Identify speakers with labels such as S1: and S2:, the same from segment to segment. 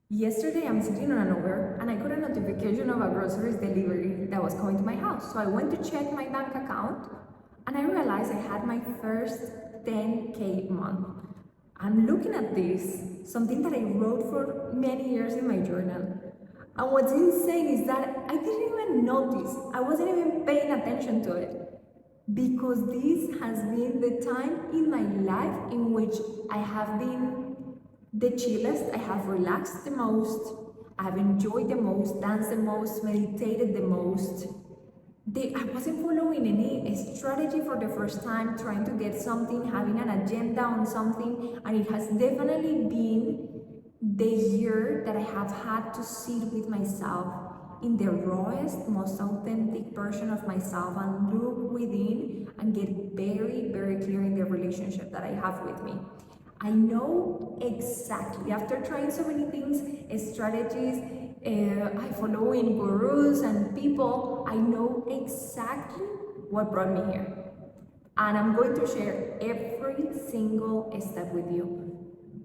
S1: Yesterday, I'm sitting on an Uber and I got a notification of a groceries delivery that was coming to my house. So I went to check my bank account and I realized I had my first 10K month. I'm looking at this, something that I wrote for many years in my journal. And what's insane is that I didn't even notice, I wasn't even paying attention to it. Because this has been the time in my life in which I have been the chillest, I have relaxed the most, I have enjoyed the most, danced the most, meditated the most. I wasn't following any strategy for the first time, trying to get something, having an agenda on something, and it has definitely been the year that I have had to sit with myself in the rawest, most authentic version of myself and look within and get very, very clear in the relationship that I have with me. I know exactly, after trying so many things, strategies, I follow in gurus and people, I know exactly what brought me here. And I'm going to share every single step with you.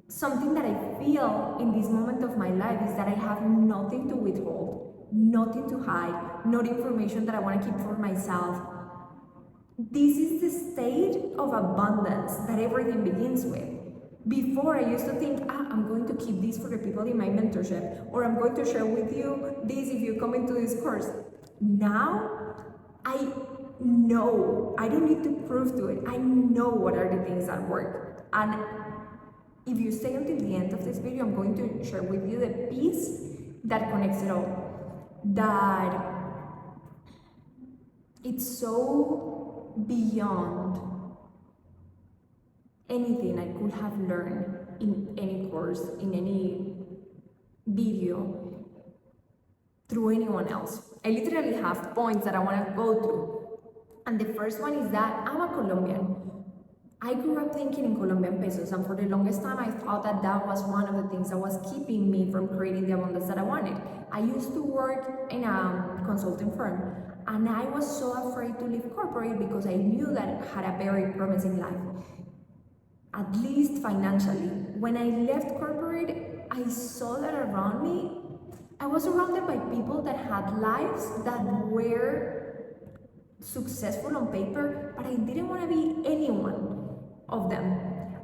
S1: Something that I feel in this moment of my life is that I have nothing to withhold, nothing to hide, not information that I want to keep for myself. This is the state of abundance that everything begins with. Before, I used to think, I'm going to keep this for the people in my mentorship, or I'm going to share with you this if you come into this course. Now, I know, I don't need to prove to it. I know what are the things that work. And if you stay until the end of this video, I'm going to share with you the piece that connects it all. That it's so beyond anything I could have learned in any course, in any video, through anyone else. I literally have points that I want to go through. And the first one is that I'm a Colombian. I grew up thinking in Colombian pesos, and for the longest time, I thought that that was one of the things that was keeping me from creating the abundance that I wanted. I used to work in a consulting firm, and I was so afraid to leave corporate because I knew that it had a very promising life, at least financially. When I left corporate, I saw that around me, I was surrounded by people that had lives that were successful on paper, but I didn't want to be anyone of them.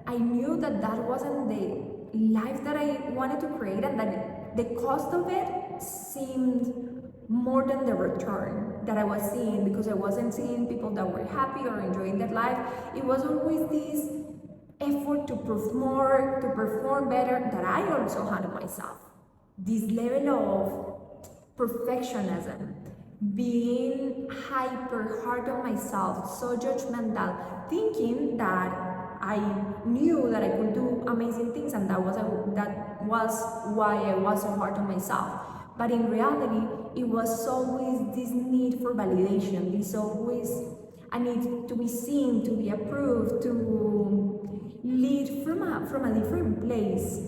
S1: I knew that that wasn't the life that I wanted to create, and that the cost of it seemed more than the return that I was seeing, because I wasn't seeing people that were happy or enjoying their life. It was always this effort to prove more, to perform better, that I also had on myself. This level of perfectionism, being hyper hard on myself, so judgmental, thinking that I knew that I could do amazing things, and that was why I was so hard on myself. But in reality, it was always this need for validation, this always a need to be seen, to be approved, to lead from a different place.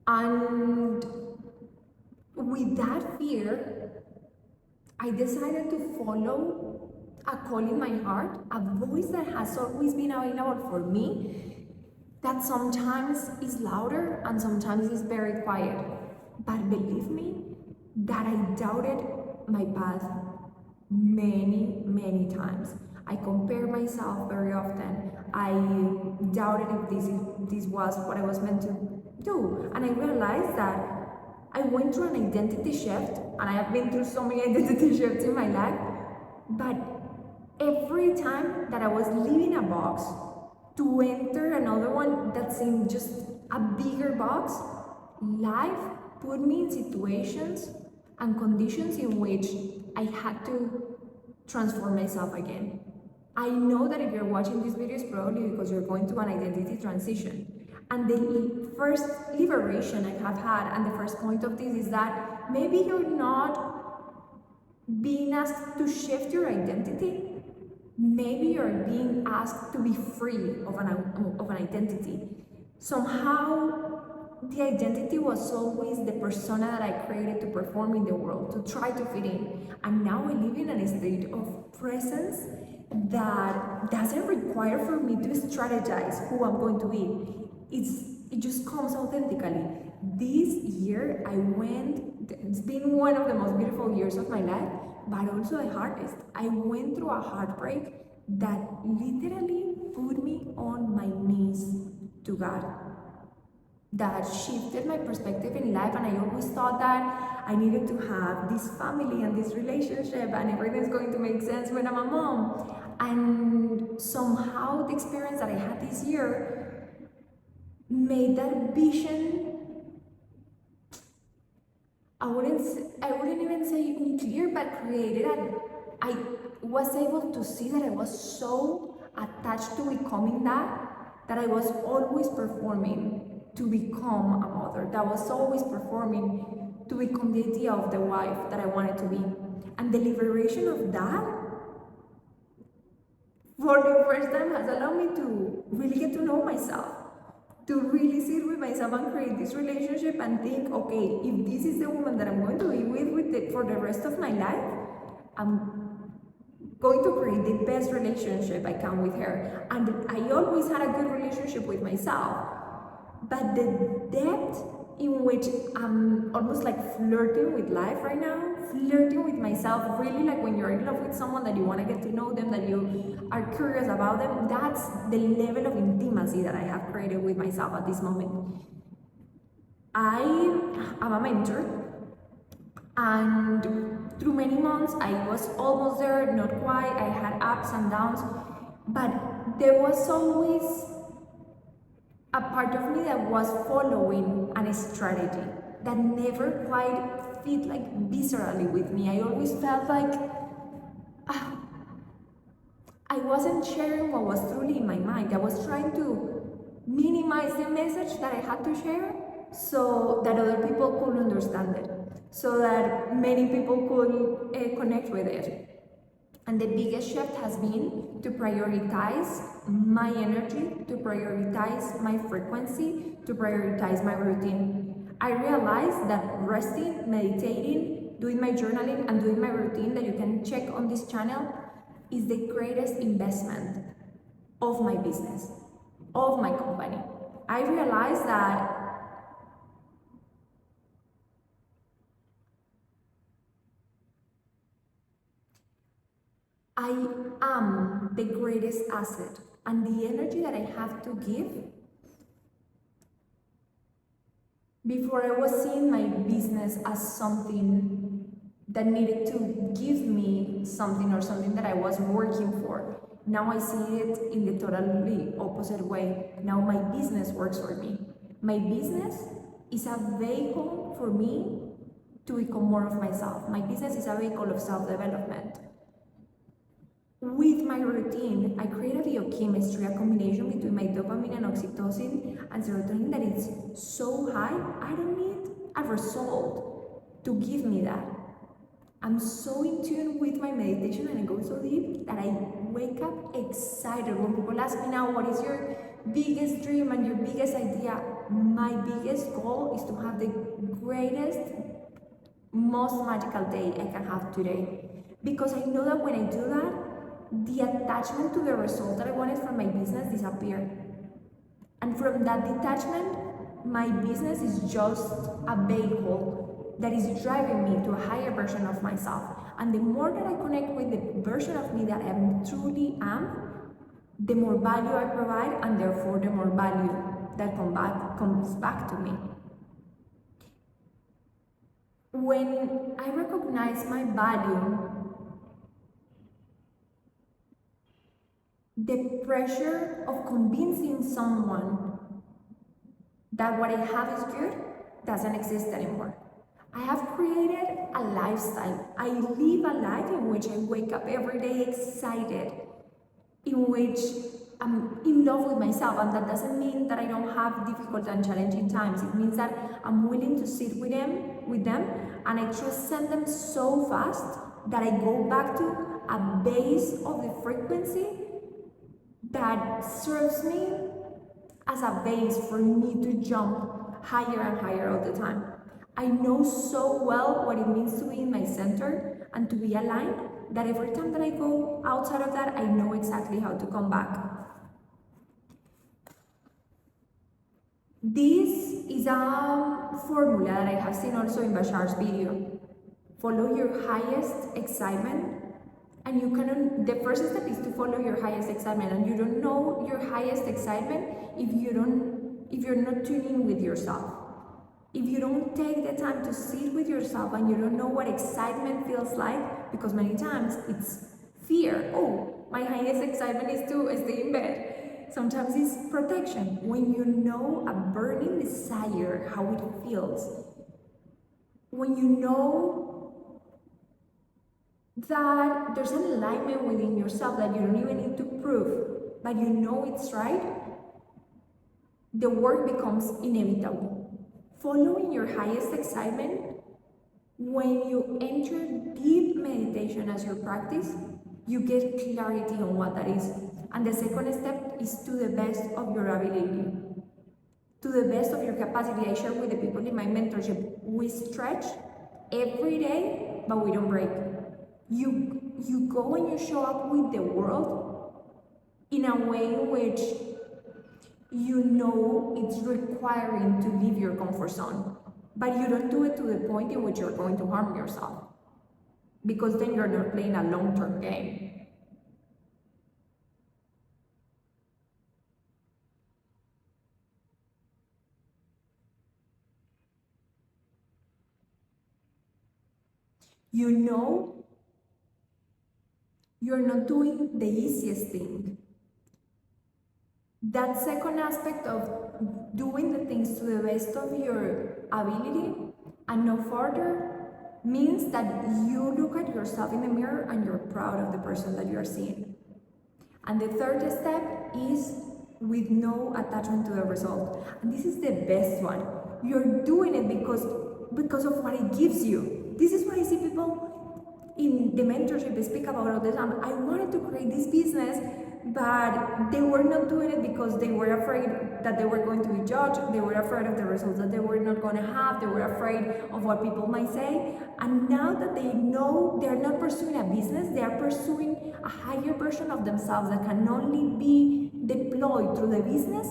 S1: And with that fear, I decided to follow a call in my heart, a voice that has always been available for me, that sometimes is louder and sometimes is very quiet. But believe me, that I doubted my path many, many times. I compare myself very often. I doubted if this was what I was meant to do. And I realized that I went through an identity shift, and I have been through so many identity shifts in my life, but every time that I was leaving a box to enter another one that seemed just a bigger box, life put me in situations and conditions in which I had to transform myself again. I know that if you're watching this video, it's probably because you're going through an identity transition. And the first liberation I have had, and the first point of this, is that maybe you're not being asked to shift your identity. Maybe you're being asked to be free of an identity. Somehow, the identity was always the persona that I created to perform in the world, to try to fit in. And now I live in a state of presence that doesn't require for me to strategize who I'm going to be. It just comes authentically. this year it's been one of the most beautiful years of my life, but also the hardest. I went through a heartbreak that literally put me on my knees to God, that shifted my perspective in life. And I always thought that I needed to have this family and this relationship and everything's going to make sense when I'm a mom. And somehow the experience that I had this year made that vision, I wouldn't even say unclear, but created I was able to see that I was so attached to becoming that I was always performing to become a mother, that I was always performing to become the idea of the wife that I wanted to be. And the liberation of that, for the first time, has allowed me to really get to know myself, to really sit with myself and create this relationship and think, okay, if this is the woman that I'm going to be with for the rest of my life, I'm going to create the best relationship I can with her. And I always had a good relationship with myself, but the depth in which I'm almost like flirting with life right now, flirting with myself, really like when you're in love with someone that you want to get to know them, that you are curious about them, that's the level of intimacy that I have created with myself at this moment. I am a mentor, and through many months I was almost there, not quite, I had ups and downs, but there was always a part of me that was following a strategy that never quite fit like viscerally with me. I always felt like I wasn't sharing what was truly in my mind. I was trying to minimize the message that I had to share so that other people could understand it, so that many people could connect with it. And the biggest shift has been to prioritize my energy, to prioritize my frequency, to prioritize my routine. I realized that resting, meditating, doing my journaling, and doing my routine that you can check on this channel is the greatest investment of my business, of my company. I realized that I am the greatest asset, and the energy that I have to give. Before, I was seeing my business as something that needed to give me something, or something that I was working for. Now I see it in the totally opposite way. Now my business works for me. My business is a vehicle for me to become more of myself. My business is a vehicle of self-development. With my routine, I create a biochemistry, a combination between my dopamine and oxytocin and serotonin that is so high, I don't need a result to give me that. I'm so in tune with my meditation and I go so deep that I wake up excited. When people ask me now, what is your biggest dream and your biggest idea? My biggest goal is to have the greatest, most magical day I can have today. Because I know that when I do that, the attachment to the result that I wanted from my business disappeared. And from that detachment, my business is just a vehicle that is driving me to a higher version of myself. And the more that I connect with the version of me that I truly am, the more value I provide, and therefore the more value that comes back to me. When I recognize my value, the pressure of convincing someone that what I have is good doesn't exist anymore. I have created a lifestyle. I live a life in which I wake up every day excited, in which I'm in love with myself, and that doesn't mean that I don't have difficult and challenging times. It means that I'm willing to sit with them, and I transcend them so fast that I go back to a base of the frequency that serves me as a base for me to jump higher and higher all the time. I know so well what it means to be in my center and to be aligned, that every time that I go outside of that, I know exactly how to come back. This is a formula that I have seen also in Bashar's video. Follow your highest excitement, and you cannot. The first step is to follow your highest excitement, and you don't know your highest excitement if you're not tuning with yourself. If you don't take the time to sit with yourself and you don't know what excitement feels like, because many times it's fear. Oh, my highest excitement is to stay in bed. Sometimes it's protection. When you know a burning desire, how it feels, when you know that there's an alignment within yourself that you don't even need to prove, but you know it's right, the work becomes inevitable. Following your highest excitement, when you enter deep meditation as your practice, you get clarity on what that is. And the second step is to the best of your ability, to the best of your capacity. I share with the people in my mentorship, we stretch every day, but we don't break. You go and you show up with the world in a way in which you know it's requiring to leave your comfort zone, but you don't do it to the point in which you're going to harm yourself, because then you're not playing a long-term game. You know you're not doing the easiest thing. That second aspect of doing the things to the best of your ability and no further means that you look at yourself in the mirror and you're proud of the person that you're seeing. And the third step is with no attachment to the result. And this is the best one. You're doing it because of what it gives you. This is what I see people in the mentorship speak about all the time. I wanted to create this business, but they were not doing it because they were afraid that they were going to be judged. They were afraid of the results that they were not going to have. They were afraid of what people might say. And now that they know they're not pursuing a business, they are pursuing a higher version of themselves that can only be deployed through the business.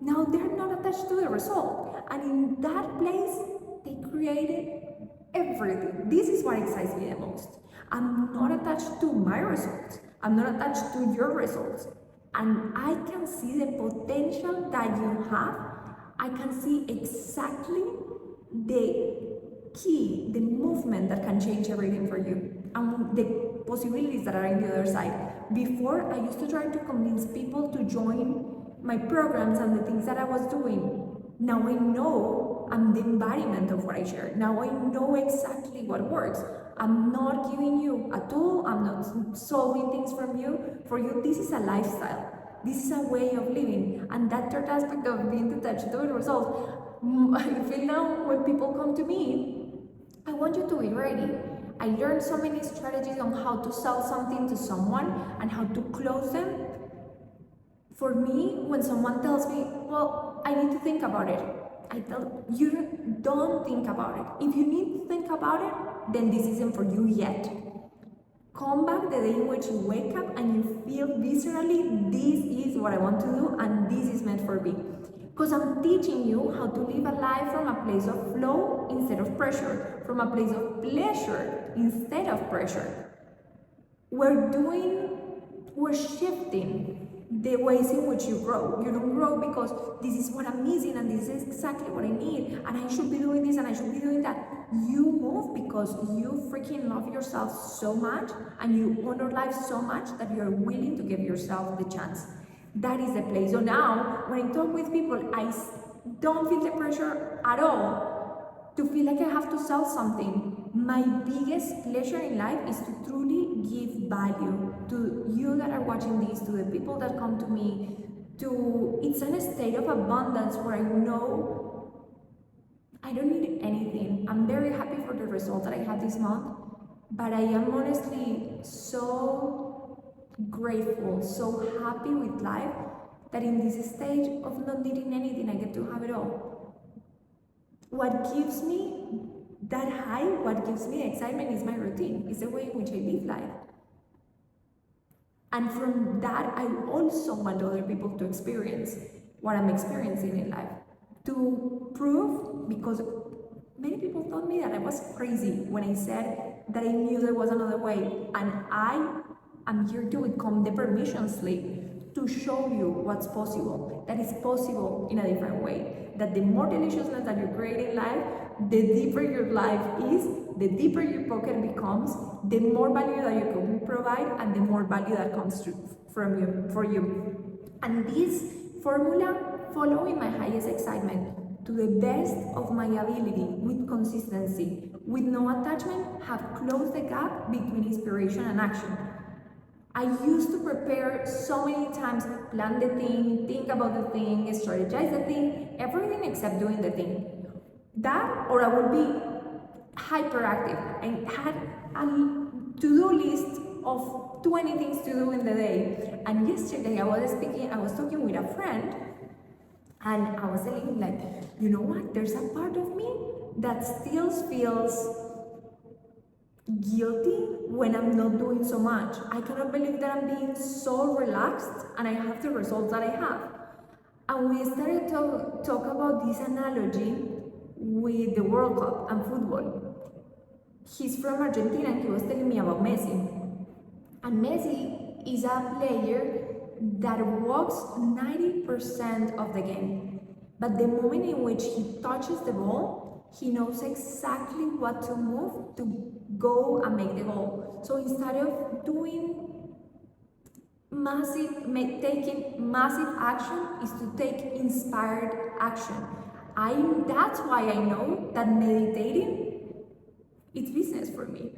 S1: Now they're not attached to the result. And in that place, they created everything. This is what excites me the most. I'm not attached to my results. I'm not attached to your results. And I can see the potential that you have. I can see exactly the key, the movement that can change everything for you, and the possibilities that are in the other side. Before, I used to try to convince people to join my programs and the things that I was doing. Now I know I'm the embodiment of what I share. Now I know exactly what works. I'm not giving you a tool. I'm not solving things for you. This is a lifestyle. This is a way of living. And that third aspect of being detached to the results, I feel now when people come to me, I want you to be ready. I learned so many strategies on how to sell something to someone and how to close them. For me, when someone tells me, well, I need to think about it, I tell you, don't think about it. If you need to think about it, then this isn't for you yet. Come back the day in which you wake up and you feel viscerally, this is what I want to do and this is meant for me. Because I'm teaching you how to live a life from a place of flow instead of pressure, from a place of pleasure instead of pressure. We're shifting the ways in which you grow. You don't grow because this is what I'm missing and this is exactly what I need and I should be doing this and I should be doing that. You move because you freaking love yourself so much and you honor life so much that you're willing to give yourself the chance. That is the place. So now, when I talk with people, I don't feel the pressure at all to feel like I have to sell something. My biggest pleasure in life is to truly give value to you that are watching this, to the people that come to me, it's in a state of abundance where I know I don't need anything. I'm very happy for the result that I had this month, but I am honestly so grateful, so happy with life that in this stage of not needing anything, I get to have it all. What gives me that high, what gives me excitement is my routine, is the way in which I live life. And from that, I also want other people to experience what I'm experiencing in life. to prove, because many people told me that I was crazy when I said that I knew there was another way, and I am here to become the permission slip to show you what's possible, that it's possible in a different way, that the more deliciousness that you create in life, the deeper your life is, the deeper your pocket becomes, the more value that you can provide, and the more value that comes from you for you. And this formula, following my highest excitement to the best of my ability with consistency, with no attachment, have closed the gap between inspiration and action. I used to prepare so many times, plan the thing, think about the thing, strategize the thing, everything except doing the thing. That, or I would be hyperactive. I had a to-do list of 20 things to do in the day. And yesterday I was talking with a friend, and I was telling him, like, you know what, there's a part of me that still feels guilty when I'm not doing so much. I cannot believe that I'm being so relaxed and I have the results that I have. And we started to talk about this analogy with the World Cup and football. He's from Argentina and he was telling me about Messi. And Messi is a player that walks 90% of the game. But the moment in which he touches the ball, he knows exactly what to move to go and make the goal. So instead of doing taking massive action, is to take inspired action. That's why I know that meditating, it's business for me.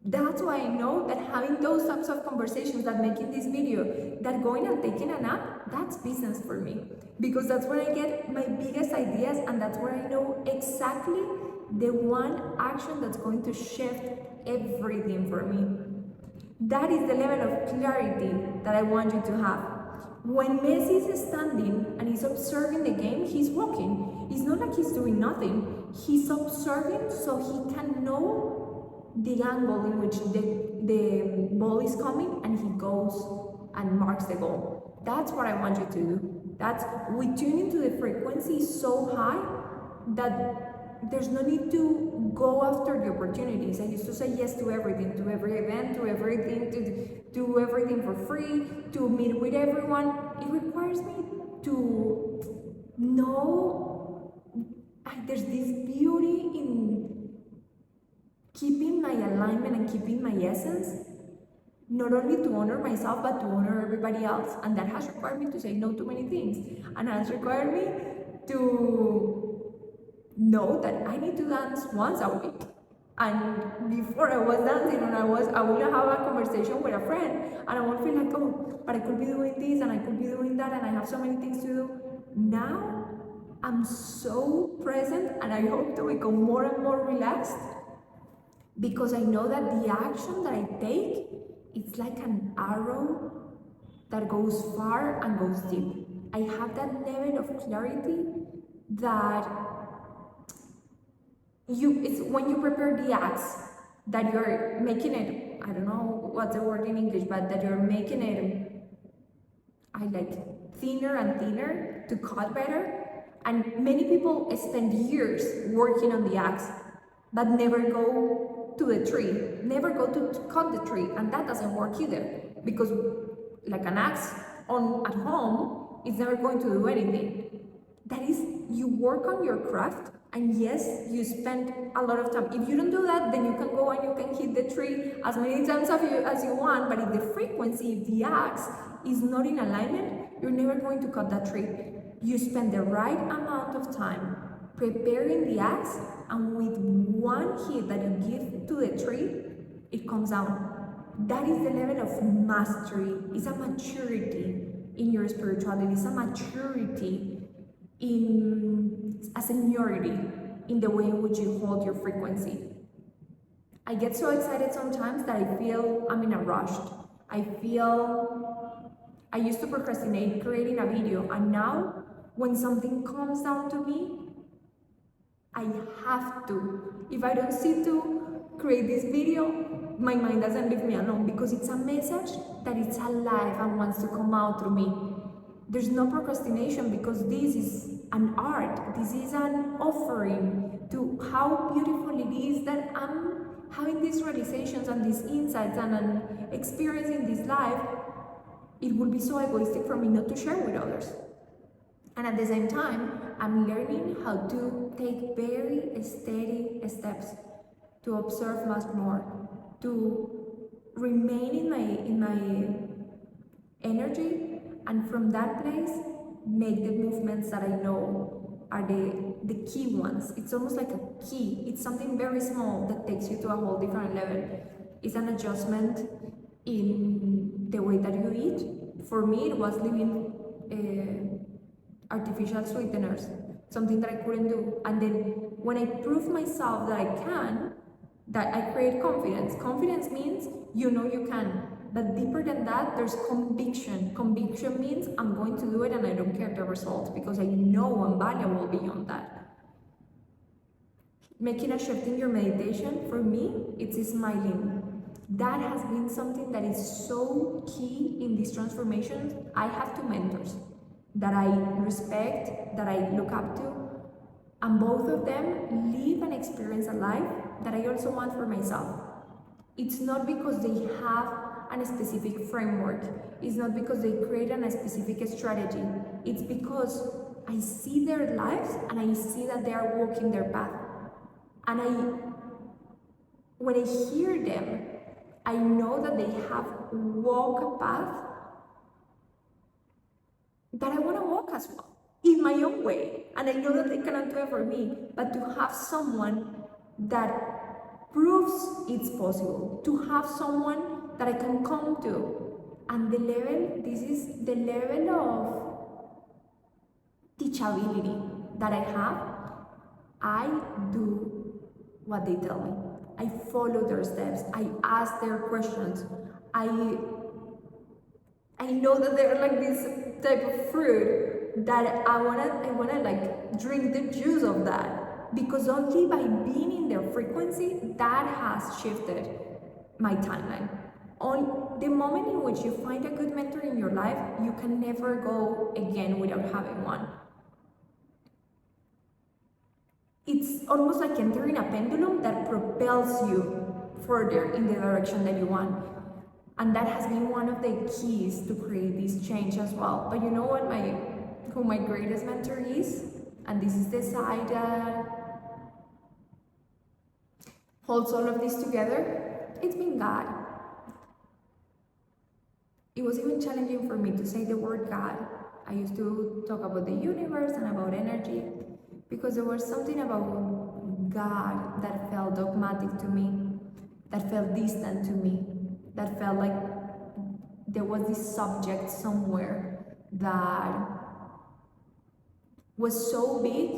S1: That's why I know that having those types of conversations, that making this video, that going and taking a nap, that's business for me. Because that's where I get my biggest ideas, and that's where I know exactly the one action that's going to shift everything for me. That is the level of clarity that I want you to have. When Messi is standing and he's observing the game, he's walking. It's not like he's doing nothing. He's observing so he can know the angle in which the ball is coming, and he goes and marks the goal. That's what I want you to do. We tune into the frequency so high that there's no need to go after the opportunities. I used to say yes to everything, to every event, to everything, to do everything for free, to meet with everyone. It requires me to know there's this beauty in keeping my alignment and keeping my essence, not only to honor myself, but to honor everybody else. And that has required me to say no to many things. And has required me to know that I need to dance once a week. And before I was dancing, and I would have a conversation with a friend, and I would feel like, oh, but I could be doing this, and I could be doing that, and I have so many things to do. Now, I'm so present, and I hope to become more and more relaxed, because I know that the action that I take, it's like an arrow that goes far and goes deep. I have that level of clarity that it's when you prepare the axe, that you're making it, I don't know what's the word in English, but that you're making it, thinner and thinner to cut better. And many people spend years working on the axe, but never go to the tree, never go to cut the tree, and that doesn't work either, because like an axe at home, it's never going to do anything. That is, you work on your craft, and yes, you spend a lot of time. If you don't do that, then you can go and you can hit the tree as many times as you want, but if the frequency, if the axe is not in alignment, you're never going to cut that tree. You spend the right amount of time preparing the axe, and with one hit that you give to the tree, it comes down. That is the level of mastery. It's a maturity in your spirituality. It's a maturity a seniority in the way in which you hold your frequency. I get so excited sometimes that I feel I'm in a rush. I used to procrastinate creating a video, and now when something comes down to me, I have to. If I don't sit to create this video, my mind doesn't leave me alone, because it's a message that it's alive and wants to come out through me. There's no procrastination, because this is an art. This is an offering to how beautiful it is that I'm having these realizations and these insights and an experience in this life. It would be so egoistic for me not to share with others. And at the same time, I'm learning how to take very steady steps to observe much more, to remain in my energy, and from that place make the movements that I know are the key ones. It's almost like a key. It's something very small that takes you to a whole different level. It's an adjustment in the way that you eat. For me, it was leaving artificial sweeteners, something that I couldn't do. And then when I prove myself that I can, that I create confidence. Confidence means you know you can. But deeper than that, there's conviction. Conviction means I'm going to do it and I don't care the results because I know I'm valuable beyond that. Making a shift in your meditation, for me, it's smiling. That has been something that is so key in these transformations. I have two mentors that I respect, that I look up to, and both of them live and experience a life that I also want for myself. It's not because they have a specific framework. It's not because they create a specific strategy. It's because I see their lives and I see that they are walking their path. And when I hear them, I know that they have walked a path that I want to walk as well, in my own way. And I know that they cannot do it for me, but to have someone that proves it's possible, to have someone that I can come to. And the level, this is the level of teachability that I have. I do what they tell me. I follow their steps. I ask their questions. I know that they're like this type of fruit that I wanna like drink the juice of that, because only by being in their frequency that has shifted my timeline. On the moment in which you find a good mentor in your life, you can never go again without having one. It's almost like entering a pendulum that propels you further in the direction that you want. And that has been one of the keys to create this change as well. But you know what who my greatest mentor is? And this is the side that holds all of this together. It's been God. It was even challenging for me to say the word God. I used to talk about the universe and about energy, because there was something about God that felt dogmatic to me, that felt distant to me, that felt like there was this subject somewhere that was so big,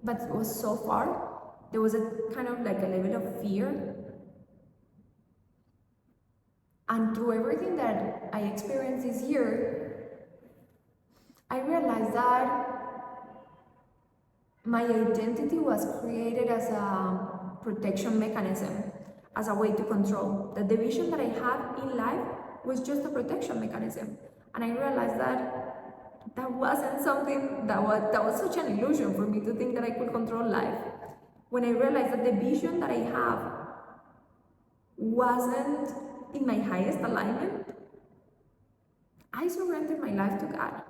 S1: but was so far. There was a kind of like a level of fear. And through everything that I experienced this year, I realized that my identity was created as a protection mechanism, as a way to control. That the vision that I had in life was just a protection mechanism. And I realized that wasn't something that was such an illusion for me to think that I could control life. When I realized that the vision that I have wasn't in my highest alignment, I surrendered my life to God.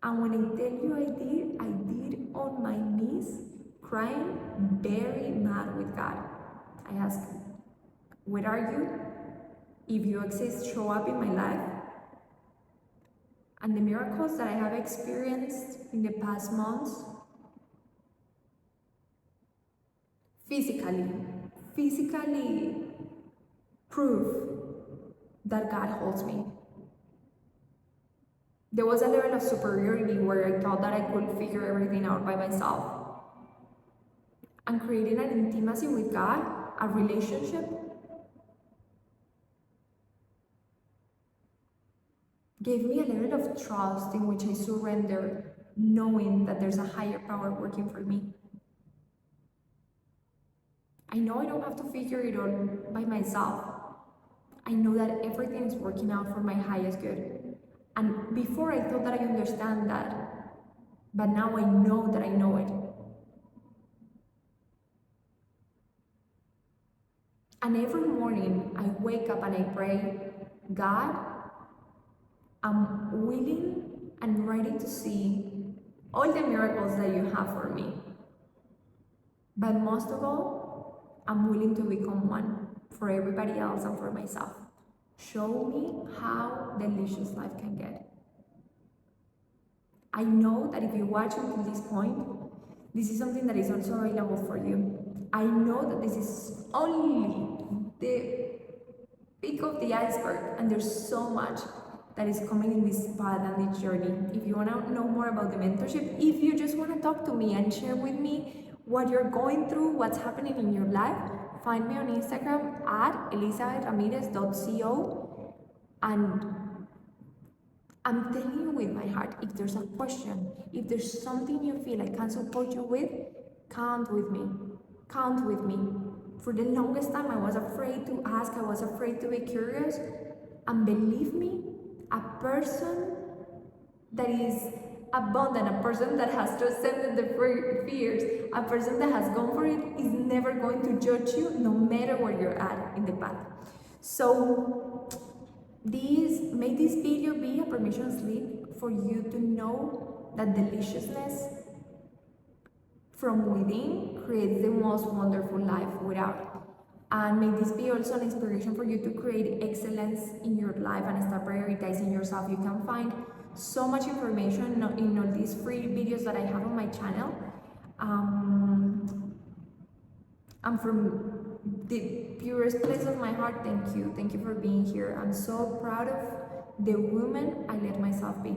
S1: And when I tell you I did on my knees, crying, very mad with God. I asked, where are you? If you exist, show up in my life. And the miracles that I have experienced in the past months, physically prove that God holds me. There was a level of superiority where I thought that I could figure everything out by myself. And creating an intimacy with God, a relationship, gave me a level of trust in which I surrendered, knowing that there's a higher power working for me. I know I don't have to figure it out by myself. I know that everything is working out for my highest good. And before I thought that I understand that, but now I know that I know it. And every morning I wake up and I pray, God, I'm willing and ready to see all the miracles that you have for me. But most of all, I'm willing to become one for everybody else and for myself. Show me how delicious life can get. I know that if you watch until this point, this is something that is also available for you. I know that this is only the peak of the iceberg, and there's so much that is coming in this path and this journey. If you want to know more about the mentorship, if you just want to talk to me and share with me what you're going through, what's happening in your life, find me on Instagram at elizabethramirez.co. And I'm telling you with my heart, if there's a question, if there's something you feel I can support you with, count with me. Count with me. For the longest time, I was afraid to ask, I was afraid to be curious. And believe me, a person that is abundant, a person that has transcended the fears, a person that has gone for it is never going to judge you no matter where you're at in the path. So may this video be a permission slip for you to know that deliciousness from within creates the most wonderful life without. And may this be also an inspiration for you to create excellence in your life and start prioritizing yourself. You can find so much information in all these free videos that I have on my channel. And from the purest place of my heart, thank you. Thank you for being here. I'm so proud of the woman I let myself be.